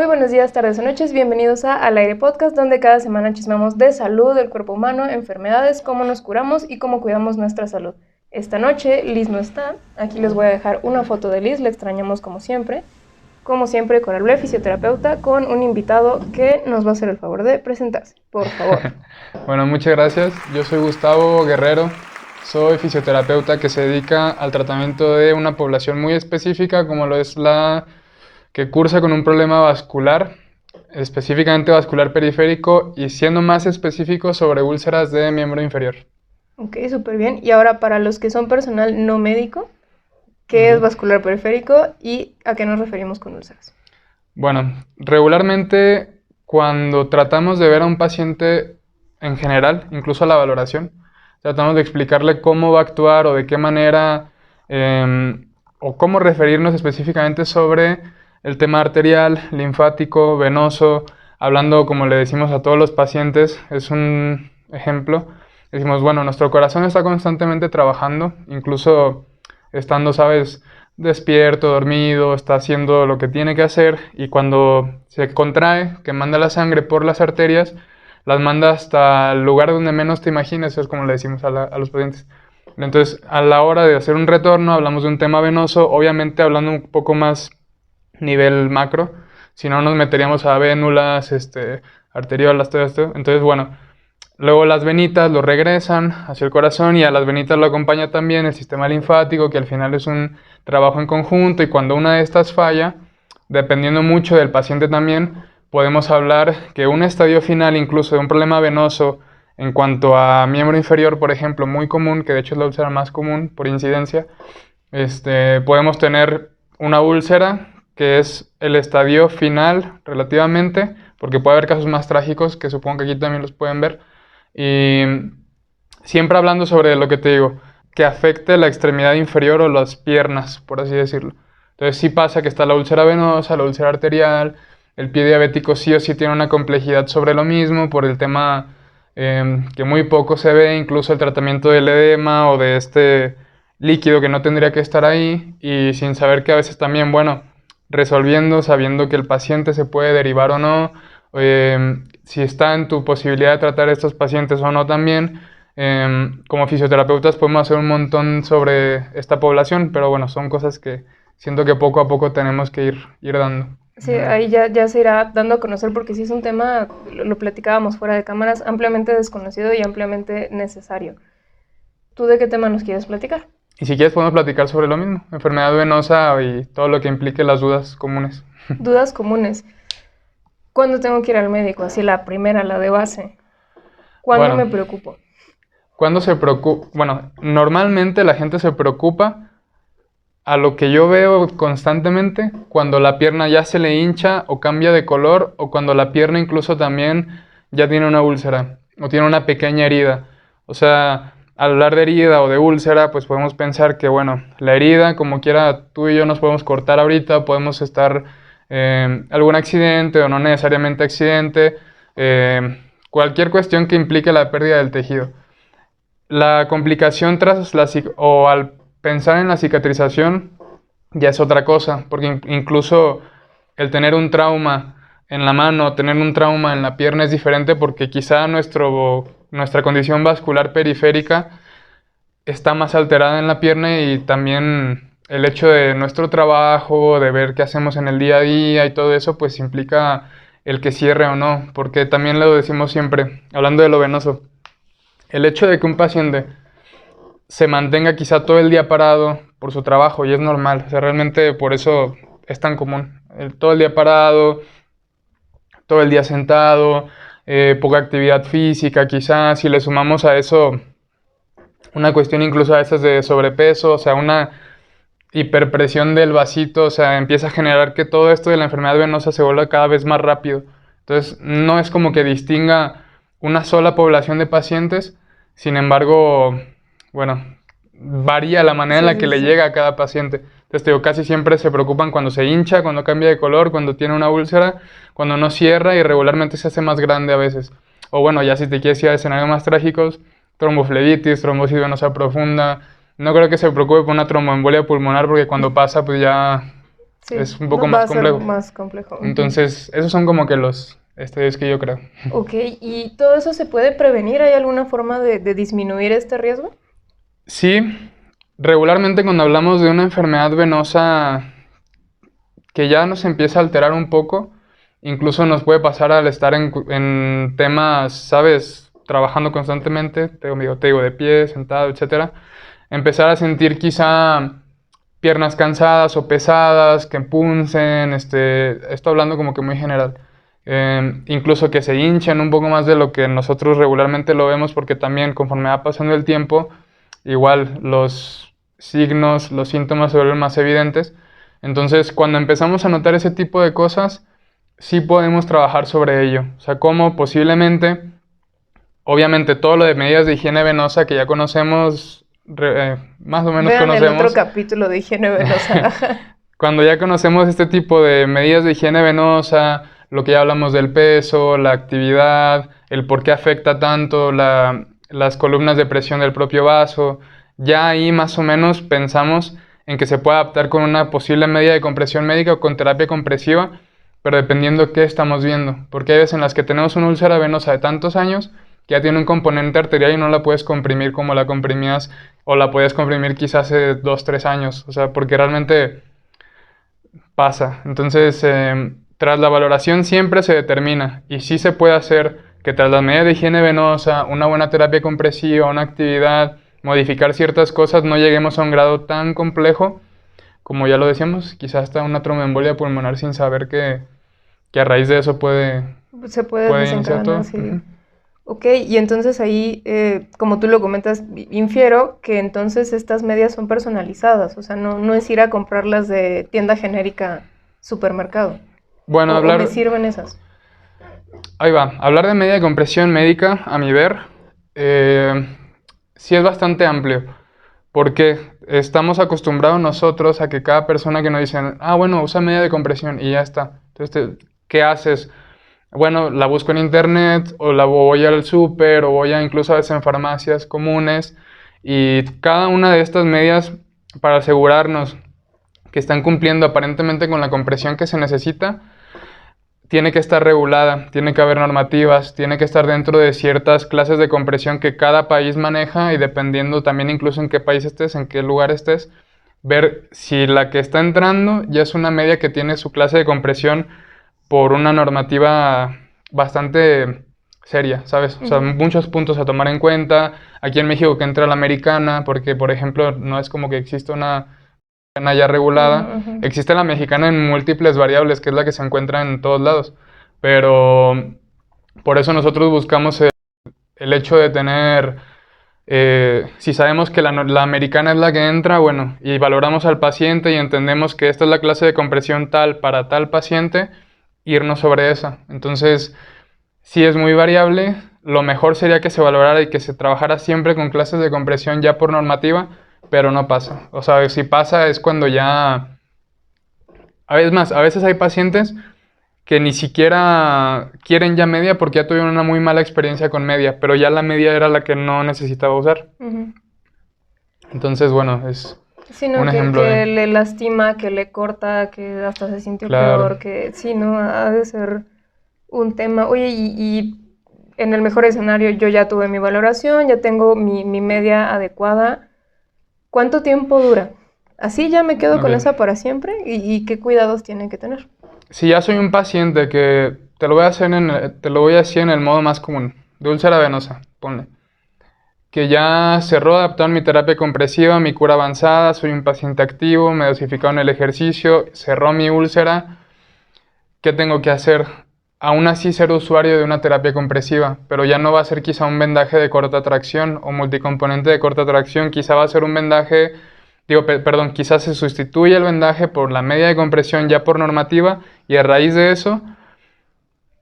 Muy buenos días, tardes o noches, bienvenidos a Al Aire Podcast, donde cada semana chismeamos de salud, del cuerpo humano, enfermedades, cómo nos curamos y cómo cuidamos nuestra salud. Esta noche Liz no está, aquí les voy a dejar una foto de Liz, la extrañamos como siempre con el fisioterapeuta, con un invitado que nos va a hacer el favor de presentarse, por favor. Bueno, muchas gracias, yo soy Gustavo Guerrero, soy fisioterapeuta que se dedica al tratamiento de una población muy específica como lo es la que cursa con un problema vascular, específicamente vascular periférico y siendo más específico sobre úlceras de miembro inferior. Ok, súper bien. Y ahora para los que son personal no médico, ¿qué es vascular periférico y a qué nos referimos con úlceras? Bueno, regularmente cuando tratamos de ver a un paciente en general, incluso a la valoración, tratamos de explicarle cómo va a actuar o de qué manera o cómo referirnos específicamente sobre el tema arterial, linfático, venoso, hablando como le decimos a todos los pacientes, es un ejemplo. Decimos, bueno, nuestro corazón está constantemente trabajando, incluso estando, sabes, despierto, dormido, está haciendo lo que tiene que hacer y cuando se contrae, que manda la sangre por las arterias, las manda hasta el lugar donde menos te imagines, eso es como le decimos a los pacientes. Entonces, a la hora de hacer un retorno, hablamos de un tema venoso, obviamente hablando un poco más nivel macro, si no nos meteríamos a vénulas, arteriolas, todo esto. Entonces, bueno, luego las venitas lo regresan hacia el corazón y a las venitas lo acompaña también el sistema linfático, que al final es un trabajo en conjunto y cuando una de estas falla, dependiendo mucho del paciente también, podemos hablar que un estadio final incluso de un problema venoso en cuanto a miembro inferior, por ejemplo, muy común, que de hecho es la úlcera más común por incidencia, podemos tener una úlcera que es el estadio final relativamente, porque puede haber casos más trágicos que supongo que aquí también los pueden ver, y siempre hablando sobre lo que te digo, que afecte la extremidad inferior o las piernas, por así decirlo. Entonces sí pasa que está la úlcera venosa, la úlcera arterial, el pie diabético sí o sí tiene una complejidad sobre lo mismo por el tema que muy poco se ve, incluso el tratamiento del edema o de este líquido que no tendría que estar ahí y sin saber que a veces también, bueno, resolviendo, sabiendo que el paciente se puede derivar o no, si está en tu posibilidad de tratar a estos pacientes o no también. Como fisioterapeutas podemos hacer un montón sobre esta población, pero bueno, son cosas que siento que poco a poco tenemos que ir dando. Sí, ahí ya se irá dando a conocer porque sí es un tema, lo platicábamos fuera de cámaras, ampliamente desconocido y ampliamente necesario. ¿Tú de qué tema nos quieres platicar? Y si quieres podemos platicar sobre lo mismo, enfermedad venosa y todo lo que implique las dudas comunes. Dudas comunes. ¿Cuándo tengo que ir al médico? Así la primera, la de base. ¿Cuándo me preocupo? ¿Cuándo se preocupa? Bueno, normalmente la gente se preocupa, a lo que yo veo constantemente, cuando la pierna ya se le hincha o cambia de color o cuando la pierna incluso también ya tiene una úlcera o tiene una pequeña herida. O sea, al hablar de herida o de úlcera, pues podemos pensar que, bueno, la herida, como quiera, tú y yo nos podemos cortar ahorita, podemos estar algún accidente o no necesariamente accidente, cualquier cuestión que implique la pérdida del tejido. La complicación o al pensar en la cicatrización ya es otra cosa, porque incluso el tener un trauma en la mano, tener un trauma en la pierna es diferente porque quizá nuestra condición vascular periférica está más alterada en la pierna y también el hecho de nuestro trabajo, de ver qué hacemos en el día a día y todo eso, pues implica el que cierre o no, porque también lo decimos siempre, hablando de lo venoso, el hecho de que un paciente se mantenga quizá todo el día parado por su trabajo y es normal, o sea, realmente por eso es tan común, todo el día parado, todo el día sentado, poca actividad física quizás, si le sumamos a eso una cuestión incluso a veces de sobrepeso, o sea, una hiperpresión del vasito, o sea, empieza a generar que todo esto de la enfermedad venosa se vuelva cada vez más rápido. Entonces, no es como que distinga una sola población de pacientes, sin embargo, bueno, varía la manera en la que le llega a cada paciente. Entonces, te digo, casi siempre se preocupan cuando se hincha, cuando cambia de color, cuando tiene una úlcera, cuando no cierra y regularmente se hace más grande a veces. O bueno, ya si te quieres ir a escenarios más trágicos, tromboflebitis, trombosis venosa profunda. No creo que se preocupe por una tromboembolia pulmonar porque cuando pasa pues ya Sí, es un poco no, va más a ser complejo. más complejo. Entonces, esos son como que los estudios que yo creo. Ok, ¿y todo eso se puede prevenir? ¿Hay alguna forma de disminuir este riesgo? Sí, regularmente cuando hablamos de una enfermedad venosa que ya nos empieza a alterar un poco, incluso nos puede pasar al estar en temas, ¿sabes? Trabajando constantemente, te digo, de pie, sentado, etcétera, empezar a sentir quizá piernas cansadas o pesadas, que puncen, esto hablando como que muy general. Incluso que se hinchen un poco más de lo que nosotros regularmente lo vemos, porque también conforme va pasando el tiempo, igual los signos, los síntomas se vuelven más evidentes. Entonces, cuando empezamos a notar ese tipo de cosas, sí podemos trabajar sobre ello. O sea, cómo posiblemente, obviamente todo lo de medidas de higiene venosa que ya conocemos, más o menos Vean el otro conocemos, capítulo de higiene venosa. cuando ya conocemos este tipo de medidas de higiene venosa, lo que ya hablamos del peso, la actividad, el por qué afecta tanto las columnas de presión del propio vaso, ya ahí más o menos pensamos en que se puede adaptar con una posible medida de compresión médica o con terapia compresiva, pero dependiendo qué estamos viendo. Porque hay veces en las que tenemos una úlcera venosa de tantos años que ya tiene un componente arterial y no la puedes comprimir como la comprimías o la podías comprimir quizás hace 2, 3 años. O sea, porque realmente pasa. Entonces, tras la valoración siempre se determina y sí se puede hacer que tras las medidas de higiene venosa, una buena terapia compresiva, una actividad, modificar ciertas cosas, no lleguemos a un grado tan complejo como ya lo decíamos, quizás hasta una tromboembolia pulmonar sin saber que a raíz de eso Se puede puede iniciar desencadenar, todo. sí. Ok, y entonces ahí, como tú lo comentas, infiero que entonces estas medias son personalizadas, o sea, no es ir a comprarlas de tienda genérica supermercado. Bueno, O me sirven esas. ahí va, hablar de medida de compresión médica, a mi ver, sí es bastante amplio, porque estamos acostumbrados nosotros a que cada persona que nos dicen, bueno, usa medida de compresión y ya está. Entonces, ¿qué haces? Bueno, la busco en internet o la voy al súper o voy a incluso a veces en farmacias comunes y cada una de estas medidas para asegurarnos que están cumpliendo aparentemente con la compresión que se necesita, tiene que estar regulada, tiene que haber normativas, tiene que estar dentro de ciertas clases de compresión que cada país maneja y dependiendo también incluso en qué país estés, en qué lugar estés, ver si la que está entrando ya es una media que tiene su clase de compresión por una normativa bastante seria, ¿sabes? O sea, muchos puntos a tomar en cuenta. Aquí en México que entra la americana, porque por ejemplo no es como que exista una ya regulada. Existe la mexicana en múltiples variables, que es la que se encuentra en todos lados. Pero por eso nosotros buscamos el hecho de tener, si sabemos que la americana es la que entra, bueno, y valoramos al paciente y entendemos que esta es la clase de compresión tal para tal paciente, irnos sobre esa. Entonces, si es muy variable, lo mejor sería que se valorara y que se trabajara siempre con clases de compresión ya por normativa, pero no pasa. O sea, si pasa es cuando ya... Es más, a veces hay pacientes que ni siquiera quieren ya media porque ya tuvieron una muy mala experiencia con media, pero ya la media era la que no necesitaba usar. Entonces, bueno, es Sino un que, ejemplo de... le lastima, que le corta, que hasta se sintió Claro. peor, que sí, ¿no? Ha de ser un tema. Oye, y en el mejor escenario yo ya tuve mi valoración, ya tengo mi media adecuada. ¿Cuánto tiempo dura? ¿Así ya me quedo con Ok. esa para siempre? ¿Y qué cuidados tienen que tener? Si ya soy un paciente que te lo voy a hacer te lo voy a decir en el modo más común, de úlcera venosa, ponle. Que ya cerró adaptado mi terapia compresiva, mi cura avanzada, soy un paciente activo, me dosificaron el ejercicio, cerró mi úlcera. ¿Qué tengo que hacer? Aún así ser usuario de una terapia compresiva, pero ya no va a ser quizá un vendaje de corta tracción o multicomponente de corta tracción, quizá va a ser un vendaje, perdón, quizás se sustituye el vendaje por la media de compresión ya por normativa y a raíz de eso,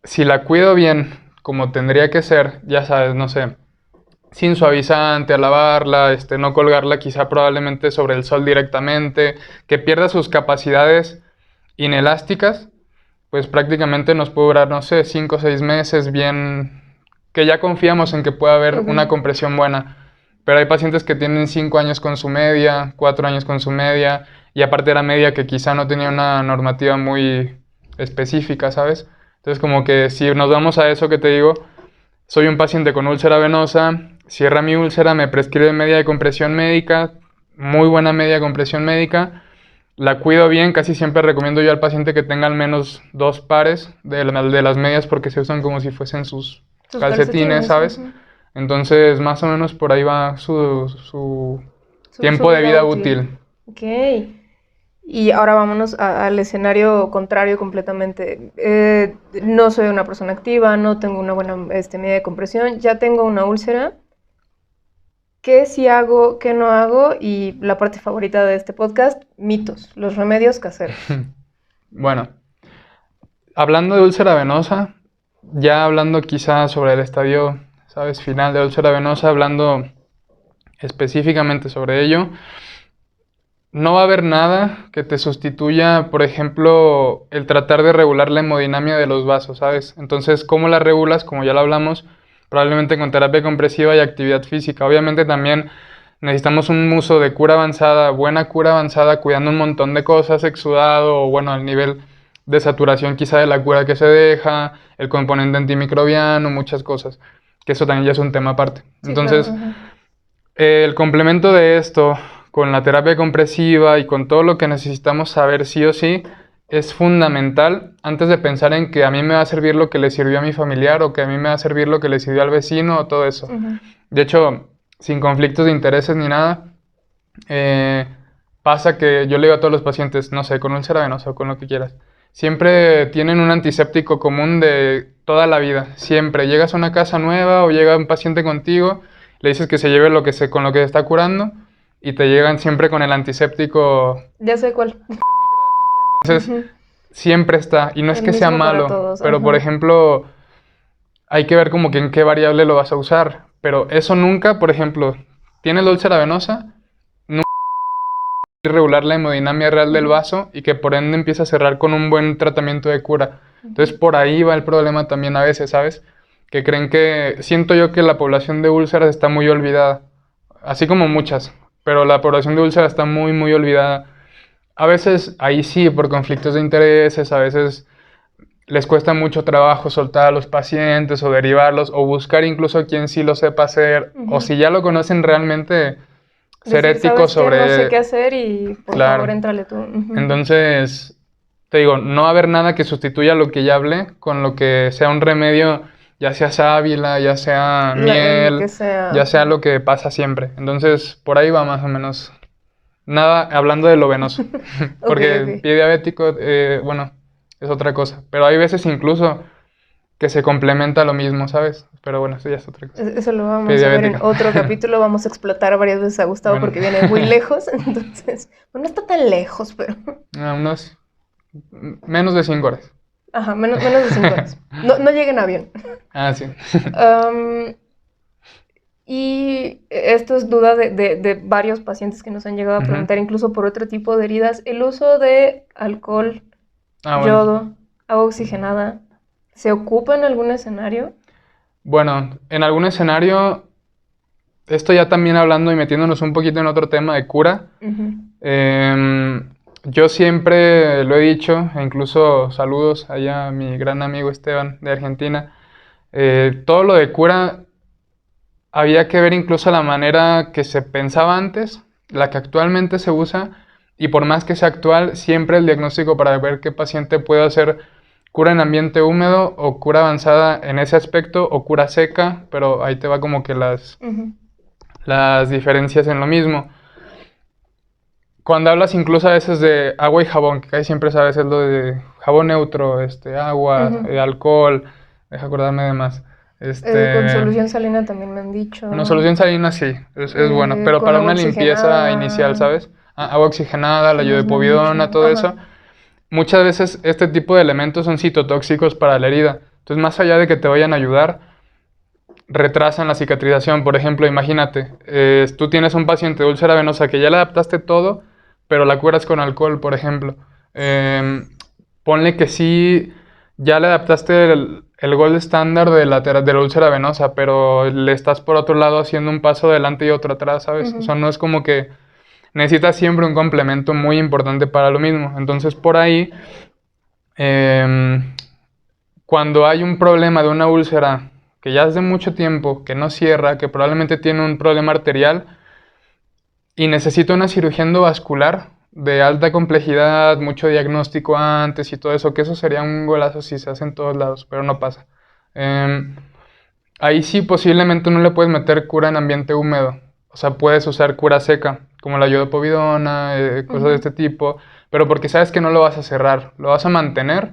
si la cuido bien, como tendría que ser, ya sabes, no sé, sin suavizante, a lavarla, no colgarla quizá probablemente sobre el sol directamente, que pierda sus capacidades inelásticas, pues prácticamente nos puede durar, no sé, 5 o 6 meses bien, que ya confiamos en que pueda haber una compresión buena. Pero hay pacientes que tienen 5 años con su media, 4 años con su media, y aparte era media que quizá no tenía una normativa muy específica, ¿sabes? Entonces como que si nos vamos a eso que te digo, soy un paciente con úlcera venosa, cierra mi úlcera, me prescribe media de compresión médica, muy buena media de compresión médica, la cuido bien, casi siempre recomiendo yo al paciente que tenga al menos 2 pares de las medias porque se usan como si fuesen sus calcetines, ¿sabes? Uh-huh. Entonces, más o menos por ahí va su tiempo su de vida útil. Ok. Y ahora vámonos al escenario contrario completamente. No soy una persona activa, no tengo una buena medida de compresión, ya tengo una úlcera. ¿Qué sí hago, qué no hago? Y la parte favorita de este podcast, mitos, los remedios caseros. Bueno, hablando de úlcera venosa, ya hablando quizá sobre el estadio, ¿sabes? Final de úlcera venosa, hablando específicamente sobre ello, no va a haber nada que te sustituya, por ejemplo, el tratar de regular la hemodinamia de los vasos, ¿sabes? Entonces, ¿cómo la regulas? Como ya lo hablamos, probablemente con terapia compresiva y actividad física. Obviamente también necesitamos un uso de cura avanzada, buena cura avanzada, cuidando un montón de cosas, exudado o bueno, el nivel de saturación quizá de la cura que se deja, el componente antimicrobiano, muchas cosas, que eso también ya es un tema aparte. Sí, Entonces, claro, uh-huh. El complemento de esto con la terapia compresiva y con todo lo que necesitamos saber sí o sí es fundamental antes de pensar en que a mí me va a servir lo que le sirvió a mi familiar o que a mí me va a servir lo que le sirvió al vecino o todo eso. Uh-huh. De hecho, sin conflictos de intereses ni nada, pasa que yo le digo a todos los pacientes, no sé, con úlcera venosa o con lo que quieras, siempre tienen un antiséptico común de toda la vida, siempre. Llegas a una casa nueva o llega un paciente contigo, le dices que se lleve con lo que se está curando y te llegan siempre con el antiséptico. Ya sé cuál. Entonces, Uh-huh. siempre está. Y no es El que sea mismo para malo, todos, pero ajá. por ejemplo, hay que ver como que en qué variable lo vas a usar. Pero eso nunca, por ejemplo, tienes la úlcera venosa, nunca regular la hemodinamia real del Uh-huh. vaso y que por ende empieza a cerrar con un buen tratamiento de cura. Entonces por ahí va el problema también a veces, ¿sabes? Que creen que, siento yo que la población de úlceras está muy olvidada, así como muchas, pero la población de úlceras está muy, muy olvidada. A veces ahí sí, por conflictos de intereses, a veces les cuesta mucho trabajo soltar a los pacientes o derivarlos o buscar incluso a quien sí lo sepa hacer Uh-huh. o si ya lo conocen realmente ser Decir, éticos ¿sabes qué? sobre... No sé qué hacer y por Claro. favor, éntrale tú. Uh-huh. Entonces, te digo, no va a haber nada que sustituya lo que ya hablé con lo que sea un remedio, ya sea sábila, ya sea Lo miel, que sea. ya sea lo que pasa siempre. Entonces, por ahí va más o menos. Nada, hablando de lo venoso. Porque Ok. pie diabético, bueno, es otra cosa. Pero hay veces incluso que se complementa lo mismo, ¿sabes? Pero bueno, eso ya es otra cosa. Eso lo vamos Pie a ver en diabético. otro capítulo. Vamos a explotar varias veces a Gustavo Bueno. porque viene muy lejos. Entonces, bueno, no está tan lejos, pero. Unos menos de 5 horas. Ajá, menos de 5 horas. No llega en avión. Ah, sí. Y esto es duda de varios pacientes que nos han llegado a Ujú. preguntar, incluso por otro tipo de heridas. El uso de alcohol, Ah, bueno. yodo, agua oxigenada, ¿se ocupa en algún escenario? Bueno, en algún escenario, esto ya también hablando y metiéndonos un poquito en otro tema de cura, Uh-huh. yo siempre lo he dicho, e incluso saludos allá a mi gran amigo Esteban de Argentina, todo lo de cura había que ver incluso la manera que se pensaba antes, la que actualmente se usa, y por más que sea actual, siempre el diagnóstico para ver qué paciente puede hacer cura en ambiente húmedo o cura avanzada en ese aspecto o cura seca, pero ahí te va como que Uh-huh. las diferencias en lo mismo. Cuando hablas incluso a veces de agua y jabón, que casi siempre sabes es lo de jabón neutro, agua, Uh-huh. alcohol, deja acordarme de más. Con solución salina también me han dicho. Una solución salina sí, es bueno, pero Con para agua una limpieza oxigenada. inicial, ¿sabes? Agua oxigenada, la ¿Qué más me han iodepovidona, dicho? todo Ajá. eso. Muchas veces este tipo de elementos son citotóxicos para la herida. Entonces, más allá de que te vayan a ayudar, retrasan la cicatrización. Por ejemplo, imagínate, tú tienes un paciente de úlcera venosa que ya le adaptaste todo, pero la curas con alcohol, por ejemplo. Ponle que sí, ya le adaptaste el gold estándar de la úlcera venosa, pero le estás por otro lado haciendo un paso adelante y otro atrás, ¿sabes? Uh-huh. O sea, no es como que necesitas siempre un complemento muy importante para lo mismo. Entonces, por ahí, cuando hay un problema de una úlcera que ya es de mucho tiempo, que no cierra, que probablemente tiene un problema arterial y necesita una cirugía endovascular de alta complejidad, mucho diagnóstico antes y todo eso, que eso sería un golazo si se hace en todos lados, pero no pasa. Ahí sí posiblemente no le puedes meter cura en ambiente húmedo, o sea, puedes usar cura seca, como la yodopovidona, cosas de este tipo, pero porque sabes que no lo vas a cerrar, lo vas a mantener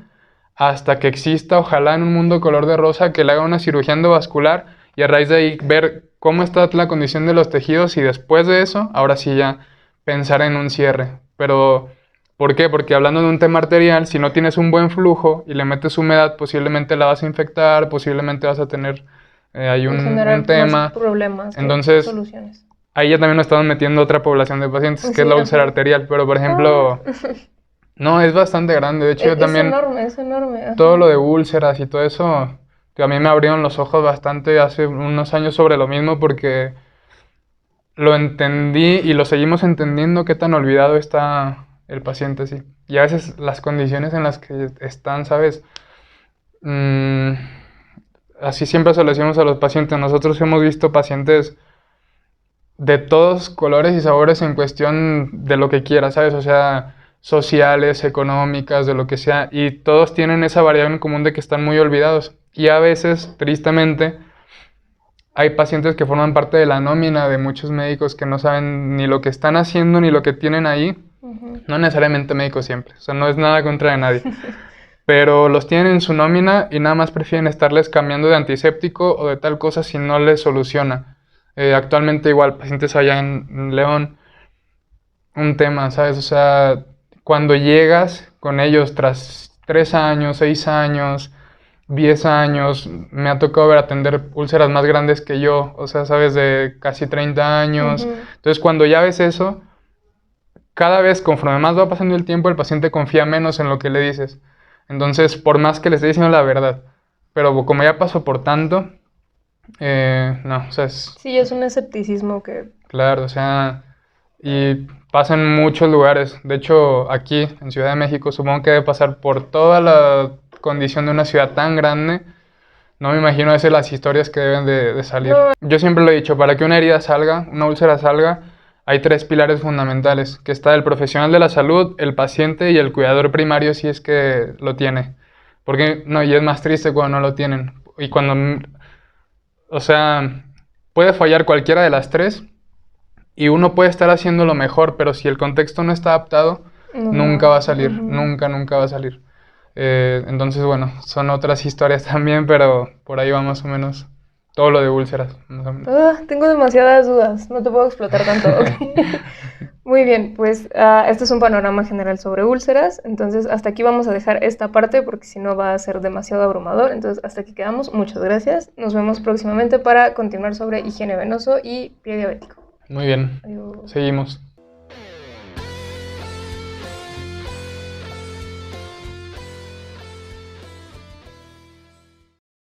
hasta que exista, ojalá en un mundo color de rosa, que le haga una cirugía endovascular y a raíz de ahí ver cómo está la condición de los tejidos y después de eso, ahora sí ya pensar en un cierre. Pero, ¿por qué? Porque hablando de un tema arterial, si no tienes un buen flujo y le metes humedad, posiblemente la vas a infectar, posiblemente vas a tener ahí un tema. Más problemas que Entonces, soluciones. Ahí ya también nos estamos metiendo otra población de pacientes, que Sí, es la úlcera ajá. arterial. Pero, por ejemplo, no, es bastante grande. De hecho, yo también, Es enorme. Ajá. todo lo de úlceras y todo eso, que a mí me abrieron los ojos bastante hace unos años sobre lo mismo, porque lo entendí y lo seguimos entendiendo qué tan olvidado está el paciente, sí. Y a veces las condiciones en las que están, ¿sabes? Mm, así siempre se lo decimos a los pacientes. Nosotros hemos visto pacientes de todos colores y sabores en cuestión de lo que quieras, ¿sabes? O sea, sociales, económicas, de lo que sea. Y todos tienen esa variable en común de que están muy olvidados. Y a veces, tristemente, hay pacientes que forman parte de la nómina de muchos médicos que no saben ni lo que están haciendo ni lo que tienen ahí. No necesariamente médicos siempre, o sea, no es nada contra de nadie. Pero los tienen en su nómina y nada más prefieren estarles cambiando de antiséptico o de tal cosa si no les soluciona. Actualmente igual, pacientes allá en León, un tema, ¿sabes? O sea, cuando llegas con ellos tras 3 años, 6 años, 10 años, me ha tocado ver atender úlceras más grandes que yo, o sea, ¿sabes? De casi 30 años. Entonces, cuando ya ves eso, cada vez, conforme más va pasando el tiempo, el paciente confía menos en lo que le dices. Entonces, por más que le esté diciendo la verdad, pero como ya pasó por tanto, no, o sea, Sí, es un escepticismo que... claro, o sea, y pasa en muchos lugares. De hecho, aquí, en Ciudad de México, supongo que debe pasar por toda la condición de una ciudad tan grande. No me imagino a veces las historias que deben de salir. No. Yo siempre lo he dicho, para que una herida salga, una úlcera salga, hay 3 pilares fundamentales, que está el profesional de la salud, el paciente y el cuidador primario si es que lo tiene. Porque, no, y es más triste cuando no lo tienen. Y cuando, o sea, puede fallar cualquiera de las 3 y uno puede estar haciendo lo mejor, pero si el contexto no está adaptado, nunca va a salir, nunca va a salir. Entonces, bueno, son otras historias también, pero por ahí va más o menos todo lo de úlceras. Más o menos. Tengo demasiadas dudas, no te puedo explotar tanto. Muy bien, pues este es un panorama general sobre úlceras, entonces hasta aquí vamos a dejar esta parte porque si no va a ser demasiado abrumador, entonces hasta aquí quedamos, muchas gracias, nos vemos próximamente para continuar sobre higiene venoso y pie diabético. Muy bien, Adiós. seguimos.